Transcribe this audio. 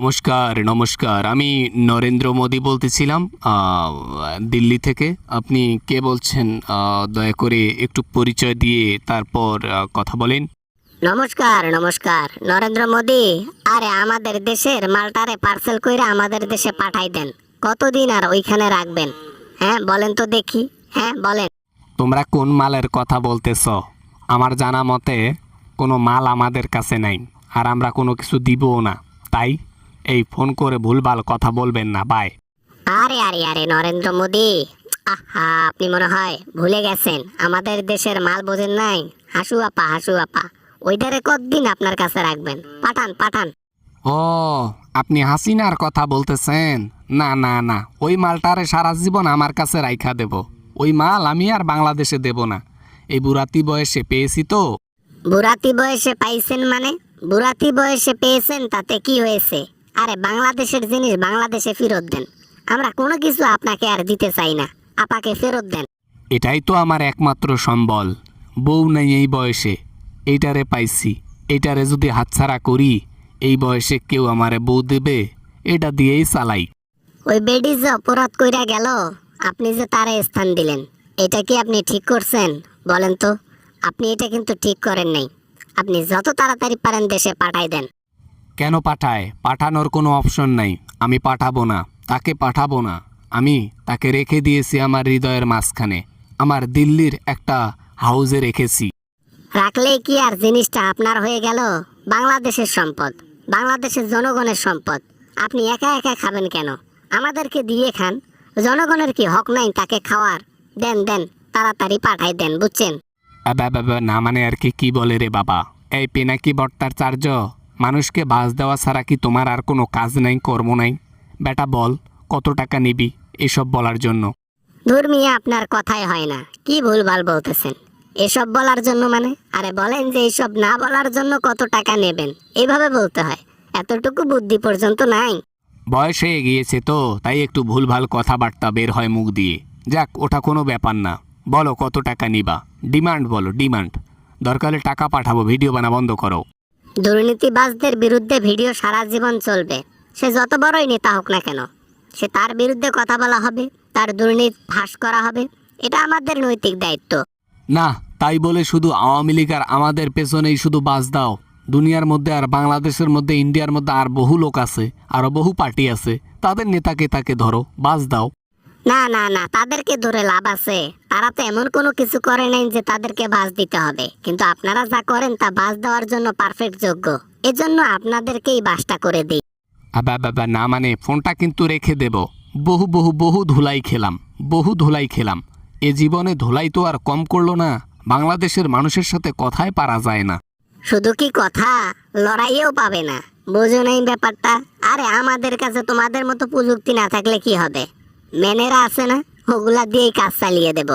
নমস্কার নমস্কার, আমি নরেন্দ্র মোদি বলতেছিলাম দিল্লি থেকে। আপনি কে বলছেন? দয়া করে একটু পরিচয় দিয়ে তারপর কথা বলেন। নমস্কার নমস্কার, নরেন্দ্র মোদি। আরে আমাদের দেশের মালটারে পার্সেল কইরা আমাদের দেশে পাঠাই দেন। কতদিন আর ওইখানে রাখবেন? হ্যাঁ বলেন তো দেখি, হ্যাঁ বলেন। তোমরা কোন মালের কথা বলতেছ? আমার জানা মতে কোনো মাল আমাদের কাছে নাই, আর আমরা কোনো কিছু দিবও না। তাই এই ফোন করে ভুলভাল কথা বলবেন না। বাই। আরে আরে আরে নরেন্দ্র মোদি, আহা আপনি মনে হয় ভুলে গেছেন আমাদের দেশের মাল বোঝেন নাই। হাসু আপা হাসু আপা, ওইটারে কতদিন আপনার কাছে রাখবেন? পাঠান পাঠান। ও, আপনি হাসিনার কথা বলতেছেন? না না না, ওই মালটারে সারা জীবন আমার কাছে রাইখা দেব। ওই মাল আমি আর বাংলাদেশে দেব না। এই বুড়াতি বয়সে পেয়েছি তো। বুড়াতি বয়সে পাইছেন মানে? বুড়াতি বয়সে পেয়েছেন তাতে কি হয়েছে? আরে বাংলাদেশের জিনিস বাংলাদেশে ফেরত দেন। আমরা কোনো কিছু আপনাকে আর দিতে চাই না, আপাকে ফেরত দেন। এটাই তো আমার একমাত্র সম্বল। বউ নেই এই বয়সে, এইটারে পাইছি। এইটারে যদি হাতছাড়া করি, এই বয়সে কেউ আমারে বউ দেবে? এটা দিয়েই চালাই। ওই বেডি যে অপরাধ কইরা গেল, আপনি যে তারে স্থান দিলেন, এটা কি আপনি ঠিক করছেন? বলেন তো। আপনি এটা কিন্তু ঠিক করেন নাই। আপনি যত তাড়াতাড়ি পারেন দেশে পাঠাই দেন। কেন পাঠায়? পাঠানোর কোনো অপশন নাই। আমি পাঠাবো না, তাকে পাঠাবো না। আমি তাকে রেখে দিয়েছি আমার হৃদয়ের মাঝখানে, আমার দিল্লির একটা হাউজে রেখেছি। রাখলেই কি আর জিনিসটা আপনার হয়ে গেল? বাংলাদেশের সম্পদ, বাংলাদেশের জনগণের সম্পদ। আপনি একা একা খাবেন কেন? আমাদেরকে দিয়ে খান। জনগণের কি হক নাই তাকে খাওয়ার? দেন দেন, তাড়াতাড়ি পাঠাই দেন, বুঝছেন? না মানে আর কি বলে রে বাবা? এই পেনাকি ভট্টার চার্য, মানুষকে বাস দেওয়া ছাড়া কি তোমার আর কোনো কাজ নাই, কর্ম নাই? বেটা বল, কত টাকা নিবি এসব বলার জন্য? ধুর মিয়া, আপনার কথাই হয় না। কি ভুলভাল বলতেছেন? এসব বলার জন্য মানে? আরে বলেন যে এইসব না বলার জন্য কত টাকা নেবেন, এইভাবে বলতে হয়। এতটুকু বুদ্ধি পর্যন্ত নাই। বয়স হয়ে গিয়েছে তো, তাই একটু ভুলভাল কথাবার্তা বের হয় মুখ দিয়ে। যাক, ওটা কোনো ব্যাপার না। বলো কত টাকা নিবা, ডিমান্ড বলো, ডিমান্ড। দরকারে টাকা পাঠাবো, ভিডিও বানা বন্ধ করো। দুর্নীতিবাজদের বিরুদ্ধে ভিডিও সারা জীবন চলবে। সে যত বড়ই নেতা হোক না কেন, সে তার বিরুদ্ধে কথা বলা হবে, তার দুর্নীতি ফাঁস করা হবে। এটা আমাদের নৈতিক দায়িত্ব। না, তাই বলে শুধু আওয়ামী লীগ আর আমাদের পেছনেই শুধু বাস দাও? দুনিয়ার মধ্যে আর বাংলাদেশের মধ্যে, ইন্ডিয়ার মধ্যে আর বহু লোক আছে, আরো বহু পার্টি আছে। তাদের নেতাকে তাকে ধরো, বাস দাও। না না না, তাদেরকে ধরে লাভ আছে? তারা তো এমন কোনো কিছু করে নাই যে তাদেরকে বাস দিতে হবে। কিন্তু আপনারা যা করেন তা বাস দেওয়ার জন্য পারফেক্ট যোগ্য। এজন্য আপনাদেরকেই বাসটা করে দিই। বাবা না মানে, ফোনটা কিন্তু রেখে দেব। বহু বহু বহু ধুলাই খেলাম, বহু ধুলাই খেলাম। এ জীবনে ধুলাই তো আর কম করলো না। বাংলাদেশের মানুষের সাথে কথাই পারা যায় না। শুধু কি কথা, লড়াইয়েও পাবে না। বোঝো নাই ব্যাপারটা? আরে আমাদের কাছে তোমাদের মতো প্রযুক্তি না থাকলে কি হবে? ম্যানেরা আছে না, ওগুলা দিয়েই কাজ চালিয়ে দেব।